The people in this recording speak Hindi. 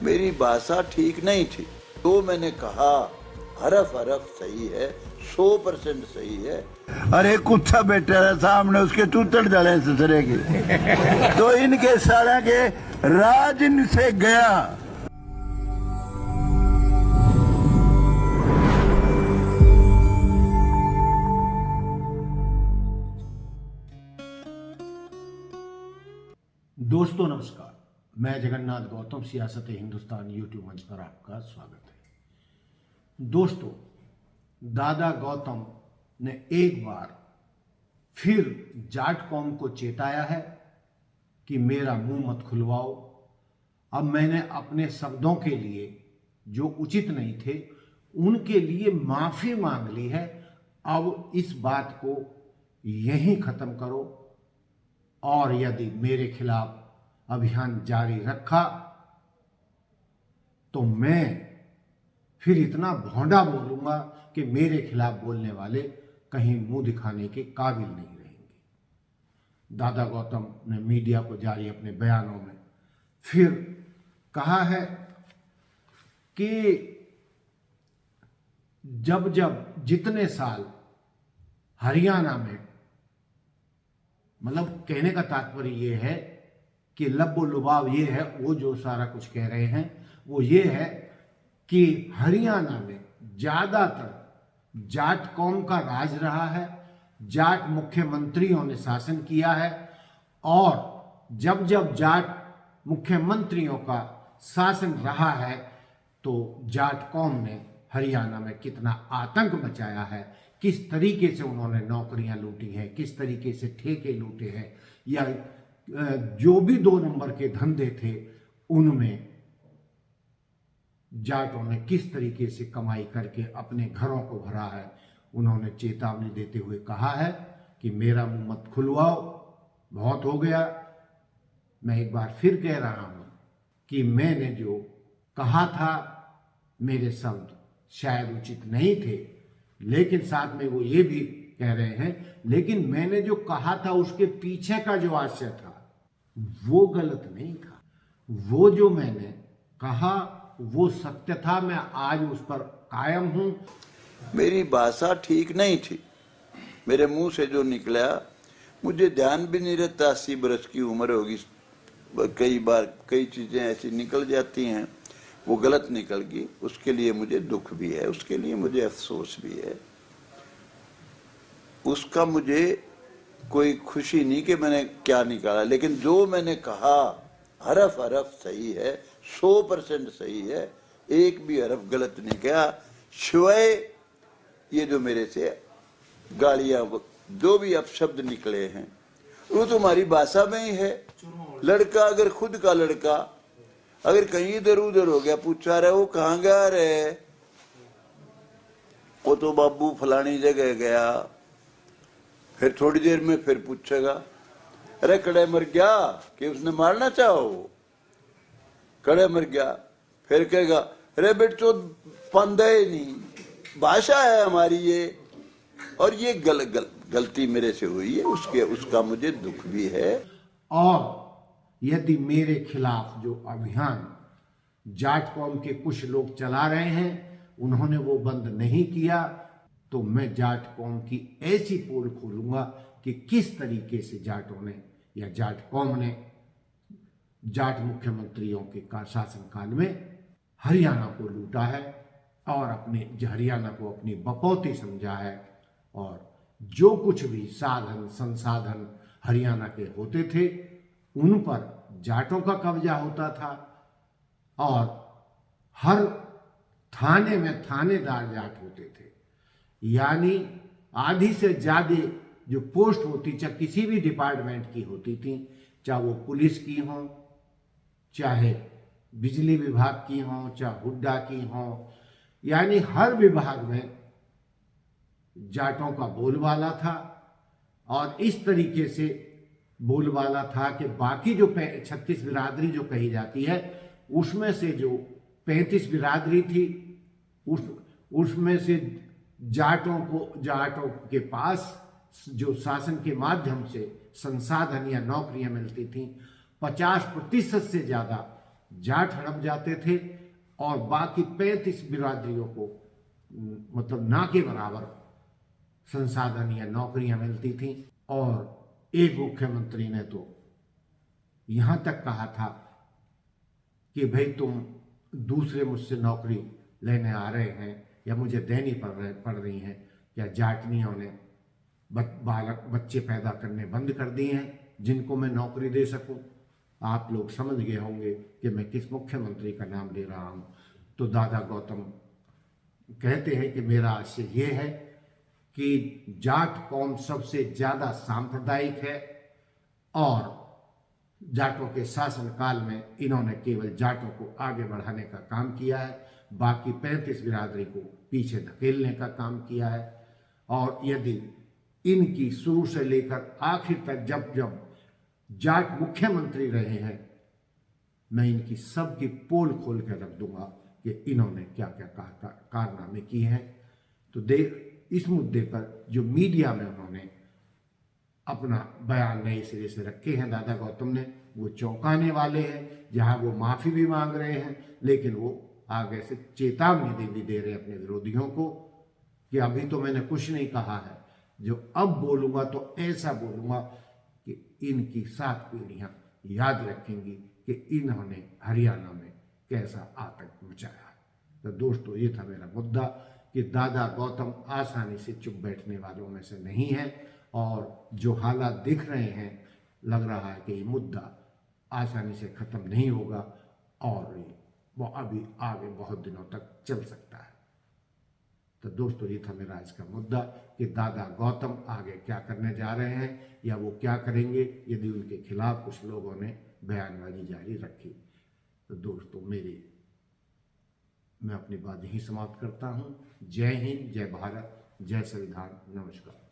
मेरी भाषा ठीक नहीं थी, तो मैंने कहा हरफ हरफ सही है, 100% सही है। अरे कुत्ता बैठा रहा सामने, उसके तूतड़ डाले ससुरे के तो इनके सारा के राज इनसे गया। दोस्तों नमस्कार, मैं जगन्नाथ गौतम सियासत हिंदुस्तान यूट्यूब मंच पर आपका स्वागत है। दोस्तों, दादा गौतम ने एक बार फिर जाट कौम को चेताया है कि मेरा मुंह मत खुलवाओ। अब मैंने अपने शब्दों के लिए जो उचित नहीं थे उनके लिए माफी मांग ली है। अब इस बात को यहीं खत्म करो, और यदि मेरे खिलाफ अभियान जारी रखा तो मैं फिर इतना भौंडा बोलूंगा कि मेरे खिलाफ बोलने वाले कहीं मुंह दिखाने के काबिल नहीं रहेंगे। दादा गौतम ने मीडिया को जारी अपने बयानों में फिर कहा है कि जब जब जितने साल हरियाणा में, मतलब कहने का तात्पर्य ये है कि लब्बो लुबाव ये है, वो जो सारा कुछ कह रहे हैं वो ये है कि हरियाणा में ज़्यादातर जाट कौम का राज रहा है, जाट मुख्यमंत्रियों ने शासन किया है, और जब जब जाट मुख्यमंत्रियों का शासन रहा है तो जाट कौम ने हरियाणा में कितना आतंक मचाया है, किस तरीके से उन्होंने नौकरियां लूटी हैं, किस तरीके से ठेके लूटे हैं, या जो भी 2 नंबर के धंधे थे उनमें जाटों ने किस तरीके से कमाई करके अपने घरों को भरा है। उन्होंने चेतावनी देते हुए कहा है कि मेरा मुंह मत खुलवाओ, बहुत हो गया। मैं एक बार फिर कह रहा हूं कि मैंने जो कहा था मेरे शब्द शायद उचित नहीं थे, लेकिन साथ में वो ये भी कह रहे हैं, लेकिन मैंने जो कहा था उसके पीछे का जो आशय था वो गलत नहीं था। वो जो मैंने कहा वो सत्य था, मैं आज उस पर कायम हूं। मेरी भाषा ठीक नहीं थी, मेरे मुंह से जो निकला मुझे ध्यान भी नहीं रहता। 80 बरस की उम्र होगी, कई बार कई चीजें ऐसी निकल जाती हैं, वो गलत निकल गई। उसके लिए मुझे दुख भी है, उसके लिए मुझे अफसोस भी है। उसका मुझे कोई खुशी नहीं कि मैंने क्या निकाला, लेकिन जो मैंने कहा हरफ हरफ सही है, 100% सही है, एक भी हरफ गलत नहीं किया। शिवाय ये जो मेरे से गालियां, जो भी अपशब्द निकले हैं वो तुम्हारी भाषा में ही है। लड़का अगर खुद का लड़का अगर कहीं इधर उधर हो गया, पूछा रहे वो कहाँ गया रे, वो तो बाबू फलानी जगह गया, फिर थोड़ी देर में फिर पूछेगा अरे कड़े मर गया, कि उसने मारना चाहो, कड़े मर गया, फिर कहेगा अरे बेट तो पंदा ही नहीं। भाषा है हमारी ये, और ये गलती मेरे से हुई है, उसका मुझे दुख भी है। और यदि मेरे खिलाफ जो अभियान जाट कौम के कुछ लोग चला रहे हैं उन्होंने वो बंद नहीं किया तो मैं जाट कौम की ऐसी पोल खोलूंगा कि किस तरीके से जाटों ने या जाट कौम ने जाट मुख्यमंत्रियों के शासनकाल में हरियाणा को लूटा है और अपने हरियाणा को अपनी बपौती समझा है, और जो कुछ भी साधन संसाधन हरियाणा के होते थे उन पर जाटों का कब्जा होता था, और हर थाने में थानेदार जाट होते थे। यानी आधी से ज़्यादा जो पोस्ट होती, चाहे किसी भी डिपार्टमेंट की होती थी, चाहे वो पुलिस की हो, चाहे बिजली विभाग की हो, चाहे हुड्डा की हो, यानी हर विभाग में जाटों का बोलबाला था। और इस तरीके से बोलबाला था कि बाकी जो 36 बिरादरी जो कही जाती है उसमें से जो 35 बिरादरी थी उसमें से जाटों के पास जो शासन के माध्यम से संसाधन या नौकरियां मिलती थीं, 50% से ज़्यादा जाट हड़प जाते थे और बाकी 35 बिरादरियों को मतलब ना के बराबर संसाधन या नौकरियां मिलती थी। और एक मुख्यमंत्री ने तो यहां तक कहा था कि भाई तुम दूसरे मुझसे नौकरी लेने आ रहे हैं या मुझे देनी पड़ रही हैं, या जाटनियों ने बच्चे पैदा करने बंद कर दिए हैं जिनको मैं नौकरी दे सकूं। आप लोग समझ गए होंगे कि मैं किस मुख्यमंत्री का नाम ले रहा हूं। तो दादा गौतम कहते हैं कि मेरा आशय ये है कि जाट कौम सबसे ज्यादा सांप्रदायिक है और जाटों के शासनकाल में इन्होंने केवल जाटों को आगे बढ़ाने का काम किया है, बाकी 35 बिरादरी को पीछे धकेलने का काम किया है। और यदि इनकी शुरू से लेकर आखिर तक जब जब जाट मुख्यमंत्री रहे हैं, मैं इनकी सबकी पोल खोल कर रख दूंगा कि इन्होंने क्या क्या कारनामे किए हैं। तो इस मुद्दे पर जो मीडिया में उन्होंने अपना बयान नए सिरे से रखे हैं दादा गौतम ने, वो चौंकाने वाले हैं। जहां वो माफी भी मांग रहे हैं, लेकिन वो आगे से चेतावनी भी दे रहे हैं अपने विरोधियों को कि अभी तो मैंने कुछ नहीं कहा है, जो अब बोलूंगा तो ऐसा बोलूंगा कि इनकी 7 पीढ़ियां याद रखेंगी कि इन्होंने हरियाणा में कैसा आतंक मचाया। तो दोस्तों, ये था मेरा मुद्दा कि दादा गौतम आसानी से चुप बैठने वालों में से नहीं है, और जो हालात दिख रहे हैं लग रहा है कि ये मुद्दा आसानी से खत्म नहीं होगा और वो अभी आगे बहुत दिनों तक चल सकता है। तो दोस्तों, ये था मेरा आज का मुद्दा कि दादा गौतम आगे क्या करने जा रहे हैं या वो क्या करेंगे यदि उनके खिलाफ कुछ लोगों ने बयानबाजी जारी रखी। तो दोस्तों, मैं अपनी बात यही समाप्त करता हूँ। जय हिंद, जय भारत, जय संविधान, नमस्कार।